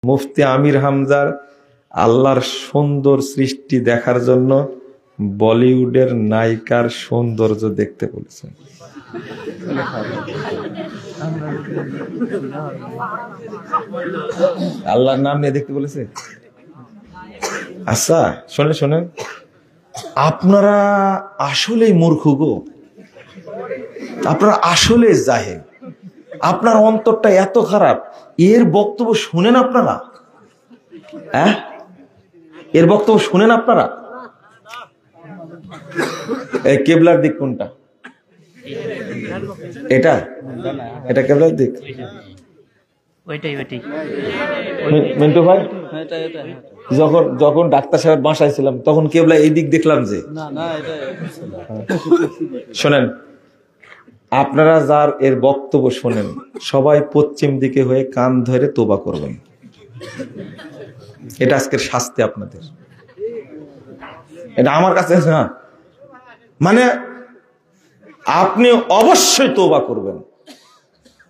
মুফতি আমির হামজার আল্লাহর সুন্দর সৃষ্টি দেখার জন্য বলিউডের নায়িকার সৌন্দর্য দেখতে বলেছেন। আল্লাহর নাম নিয়ে দেখতে বলেছে। আচ্ছা শোনেন শোনেন, আপনারা আসলেই মূর্খ গো, আপনারা আসলে জাহেল, আপনার অন্তরটা এত খারাপ। এর বক্তব্য শুনেন আপনারা? হ্যাঁ, এর বক্তব্য শুনেন আপনারা? এই কেবলার দিক কোনটা? এটা এটা কেবলার দিক। মিন্টু ভাই, যখন ডাক্তার সাহেব বাসায় ছিলাম তখন কেবলা এই দিক দেখলাম যে। শোনেন, আপনারা যার এর বক্তব্য শোনেন সবাই পশ্চিম দিকে হয়ে কান ধরে তোবা করবেন। এটা আজকের শাস্তি আপনাদের। এটা আমার কাছে না, মানে আপনি অবশ্যই তোবা করবেন।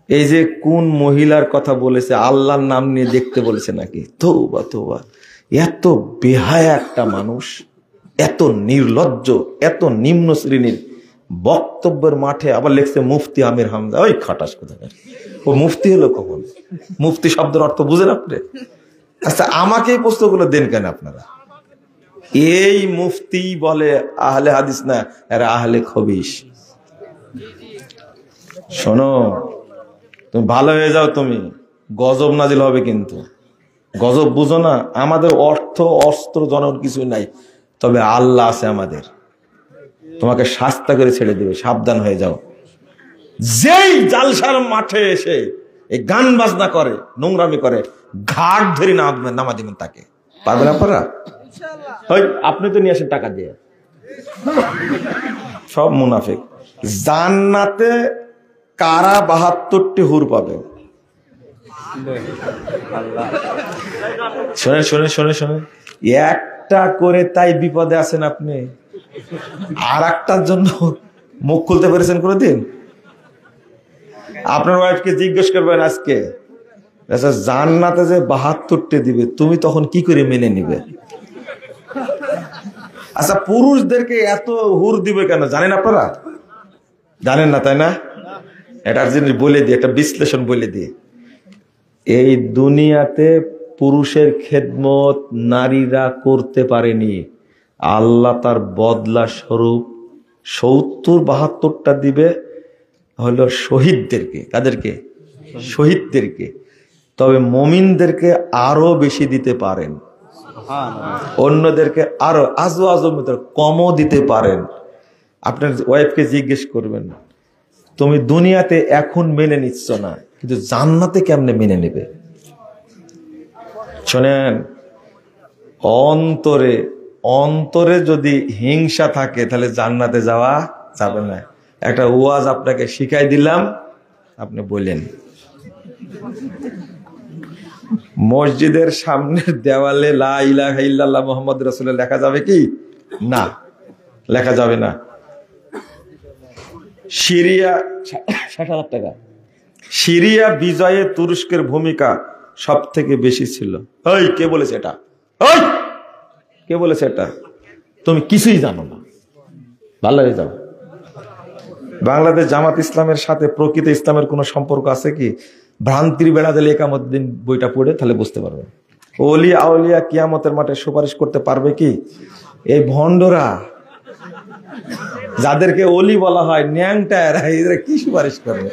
এই যে কোন মহিলার কথা বলেছে, আল্লাহর নাম নিয়ে দেখতে বলেছে নাকি? তোবা তোবা, এত বেহায়া একটা মানুষ, এত নির্লজ্জ, এত নিম্ন শ্রেণীর বক্তব্যের মাঠে আবার লিখছে মুফতি আমির হামজা। ওই খাটাস কোথাকার, ও মুফতি হলো কখন? মুফতি শব্দের অর্থ বুঝেন আপনি? আচ্ছা আমাকে এই প্রশ্নগুলো দেন কেন আপনারা? এই মুফতি বলে আহলে হাদিস না, এরা আহলে খবিশ। শোনো, তুমি ভালো হয়ে যাও, তুমি গজব নাজিল হবে, কিন্তু গজব বুঝো না। আমাদের অর্থ অস্ত্র জনক কিছুই নাই, তবে আল্লাহ আছে আমাদের, তোমাকে শাস্তা করে ছেড়ে দেবে, সাবধান হয়ে যাও। যেই জালসার মাঠে এসে এই গান বাজনা করে, নোংরামি করে, ঘাট ধরে নামা দিবেন তাকে। পারবেন আপনারা? আপনি তো নিয়ে আসেন টাকা দিয়ে, সব মুনাফিক। জান্নাতে কারা 72টি হুর পাবে? শোনেন শোনেন শোনেন শোনেন, একটা করে তাই বিপদে আছেন আপনি, আর একটার জন্য মুখ খুলতে পেরেছেন কোনোদিন? আপনার ওয়াইফকে জিজ্ঞেস করবেন আজকে, আচ্ছা জান্নাতে যে 72টি দিবে, তুমি তখন কি করে মেনে নিবে? আচ্ছা পুরুষদেরকে এত হুর দিবে কেন জানেন আপনারা? জানেন না তাই না? এটার জিনিস বলে দিই, একটা বিশ্লেষণ বলে দিই। এই দুনিয়াতে পুরুষের খেদমত নারীরা করতে পারেনি, আল্লাহ তার বদলা স্বরূপ 70-72টা দিবে হলো শহীদদেরকে। কাদেরকে? শহীদদেরকে। তবে মুমিনদেরকে আরো বেশি দিতে পারেন, অন্যদেরকে আরো আজমিত কমও দিতে পারেন। আপনার ওয়াইফকে জিজ্ঞেস করবেন, তুমি দুনিয়াতে এখন মেনে নিচ্ছ না, কিন্তু জান্নাতে কেমনে মেনে নেবে? শোনেন, অন্তরে অন্তরে যদি হিংসা থাকে তাহলে জান্নাতে যাওয়া যাবে না। একটা ওয়াজ আপনাকে শিখাই দিলাম, আপনি বললেন। মসজিদের সামনের দেওয়ালে লা ইলাহা ইল্লাল্লাহ মুহাম্মদ রাসূলুল্লাহ লেখা যাবে কি? না, লেখা যাবে না। সিরিয়া 60,000 টাকা। সিরিয়া বিজয়ে তুরস্কের ভূমিকা সব থেকে বেশি ছিল। ওই কে বলেছে এটা? ওই কে বলেছে এটা? তুমি কিছুই জানো না, ভালো হয়ে যাও। বাংলাদেশ জামাত ইসলামের সাথে প্রকৃত ইসলামের কোন সম্পর্ক আছে কি? ভ্রান্তির বেড়া দিলে একামুদ্দিন বইটা পড়ে তাহলে বুঝতে পারবে। ওলি আউলিয়া কিয়ামতের মাঠে সুপারিশ করতে পারবে কি? এই ভণ্ডরা যাদেরকে ওলি বলা হয়, ন্যাংটায়রা, এরা কি সুপারিশ করবে?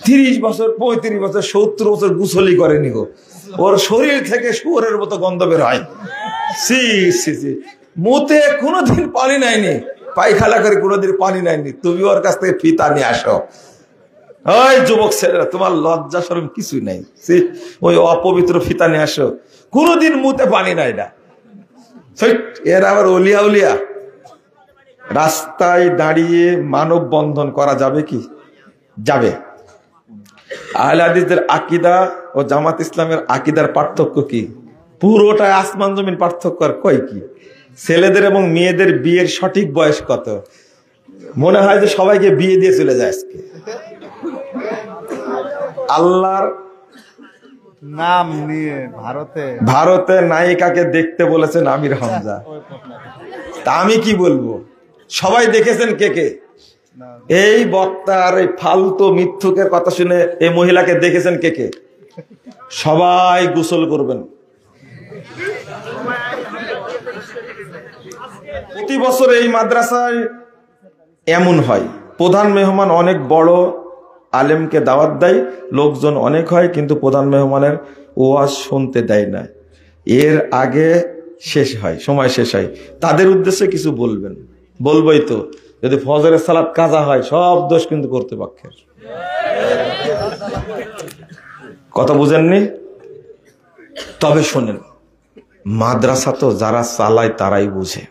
30 বছর 35 বছর 70 বছর গুসলি করেনি গো, ওর শরীর থেকে শুয়োরের মতো গন্ধ বের হয়। সি সি সি, মুতে কোনোদিন পানি নাইনি, পায়খানা করে কোনোদিন পানি নাইনি, তুমি ওর কাছ থেকে ফিতা নিয়ে আসো। ওই যুবক ছেলেরা, তোমার লজ্জা শরম কিছুই নাই, ওই অপবিত্র ফিতা নিয়ে আসো, কোনোদিন মুতে পানি নাই না। এর আবার ওলিয়া উলিয়া। রাস্তায় দাঁড়িয়ে মানব বন্ধন করা যাবে কি? যাবে। আহলে হাদিসদের আকীদা ও জামাত ইসলামের আকীদার পার্থক্য কি? পুরোটাই আসমান জমিন পার্থক্য। আর কয় কি? ছেলেদের এবং মেয়েদের বিয়ের সঠিক বয়স কত? মনে হয় যে সবাইকে বিয়ে দিয়ে চলে যায় আজকে। আল্লাহর নাম নিয়ে ভারতে নায়িকাকে দেখতে বলেছেন আমির হামজা। তা আমি কি বলবো? সবাই দেখেছেন কে কে? এই বক্তার এই ফালতু মিথ্যুকের কথা শুনে এই মহিলাকে দেখেছেন কে কে? সবাই গোসল করবেন। প্রতি বছর এই মাদ্রাসায় এমন হয়, প্রধান মেহমান অনেক বড় আলেমকে দাওয়াত দেয়, লোকজন অনেক হয়, কিন্তু প্রধান মেহমানের ওয়াজ শুনতে দেয় না। এর আগে শেষ হয়, সময় শেষ হয়। তাদের উদ্দেশ্যে কিছু বলবেন? বলবোই তো। যদি ফজরের সালাত কাজা হয়, সব দোষ কিন্তু কর্তৃপক্ষের। কথা বুঝেননি? তবে শোনেন, মাদ্রাসা তো যারা চালায় তারাই বুঝে।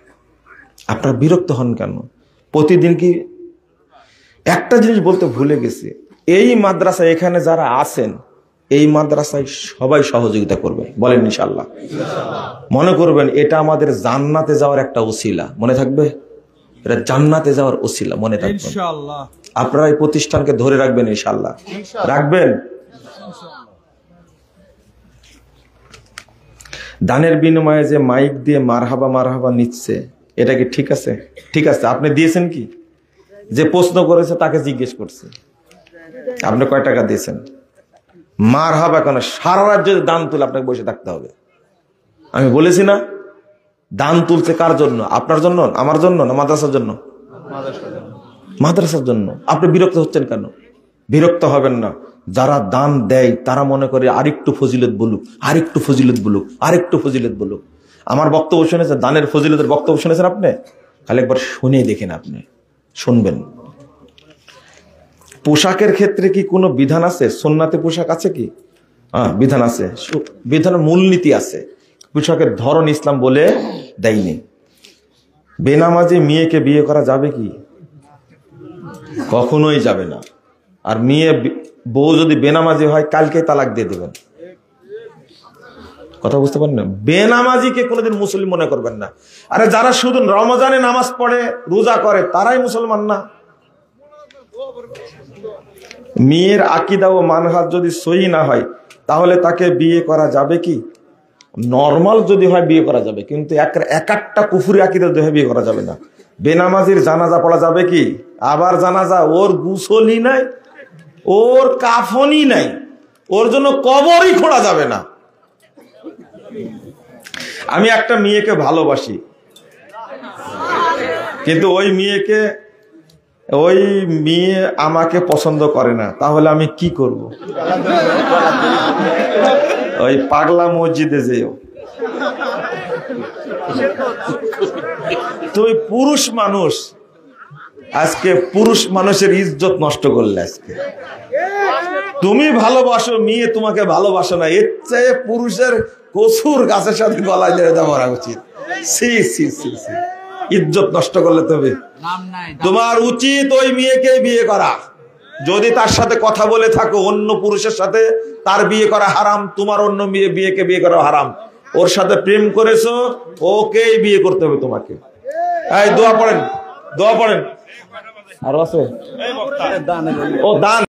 আপনারা বিরক্ত হন কেন? প্রতিদিন কি একটা জিনিস বলতে ভুলে গেছি, এই মাদ্রাসায় এখানে যারা আছেন, এই মাদ্রাসায় সবাই সহযোগিতা করবে, বলেন ইনশাআল্লাহ। মনে করবেন এটা আমাদের জান্নাতে যাওয়ার একটা ওসিলা, মনে থাকবে? এটা জান্নাতে যাওয়ার ওসিলা, মনে থাকবে ইনশাআল্লাহ। আপনারা এই প্রতিষ্ঠানকে ধরে রাখবেন ইনশাআল্লাহ, রাখবেন। দানের বিনিময়ে যে মাইক দিয়ে মারহাবা মারহাবা নিচ্ছে, এটা কি ঠিক আছে? ঠিক আছে। আপনি দিয়েছেন কি? যে প্রশ্ন করেছে তাকে জিজ্ঞেস করছে, আপনি কয় টাকা দিয়েছেন? মারহাবা কেন? সারা রাত যদি দান তুলে আপনাকে বসে থাকতে হবে। আমি বলেছি না, দান তুলছে কার জন্য? আপনার জন্য, আমার জন্য, না মাদ্রাসার জন্য? মাদ্রাসার জন্য। আপনি বিরক্ত হচ্ছেন কেন? বিরক্ত হবেন না। যারা দান দেয় তারা মনে করে আরেকটু ফজিলত বলুক, আরেকটু ফজিলত বলুক, আরেকটু ফজিলত বলুক। আমার বক্তব্য শুনেছেন, দানের ফজিলতের বক্তব্য শুনেছেন আপনি? খালি একবার শুনে দেখেন, আপনি শুনবেন। পোশাকের ক্ষেত্রে কি কোনো বিধান আছে? সুন্নাতে পোশাক আছে কি? বিধান আছে, বিধানের মূলনীতি আছে। পোশাকের ধরন ইসলাম বলে দেয়নি। বেনামাজি মেয়েকে বিয়ে করা যাবে কি? কখনোই যাবে না। আর মেয়ে বউ যদি বেনামাজি হয়, কালকে তালাক দিয়ে দেবেন। কথা বুঝতে পারেন না? বেনামাজিকে কোনোদিন মুসলিম মনে করবেন না। আরে যারা শুধু রমজানে নামাজ পড়ে, রোজা করে, তারাই মুসলমান না? মেয়ের আকীদা ও মানহাজ যদি সহি না হয়, তাহলে তাকে বিয়ে করা যাবে কি? নরমাল যদি হয় বিয়ে করা যাবে, কিন্তু একটা কুফরি আকীদা দেখে বিয়ে করা যাবে না। বেনামাজির জানাজা পড়া যাবে কি? আবার জানাজা, ওর গোসলই নাই, ওর কাফনই নাই, ওর জন্য কবরই খোঁড়া যাবে না। আমি একটা মেয়েকে ভালোবাসি, কিন্তু ওই মেয়ে আমাকে পছন্দ করে না, তাহলে আমি কি করব? ওই পাগলা মসজিদে যেও। তুই পুরুষ মানুষ, আজকে পুরুষ মানুষের ইজ্জত নষ্ট করলে। আজকে তুমি ভালোবাসো, মেয়ে তোমাকে ভালোবাসো না, এর চেয়ে পুরুষের কসুর গাছের সাথে গলায় ধরে দেওয়া উচিত। সি সি সি সি, ইজ্জত নষ্ট করলে তবে তোমার উচিত ওই মেয়েকে বিয়ে করা। যদি তার সাথে কথা বলে থাকো অন্য পুরুষের সাথে, তার বিয়ে করা হারাম, তোমার অন্য মেয়েকে বিয়ে করা হারাম। ওর সাথে প্রেম করেছো, ওকেই বিয়ে করতে হবে তোমাকে। এই দোয়া পড়েন, দোয়া পড়েন। আরো আছে? ও দান।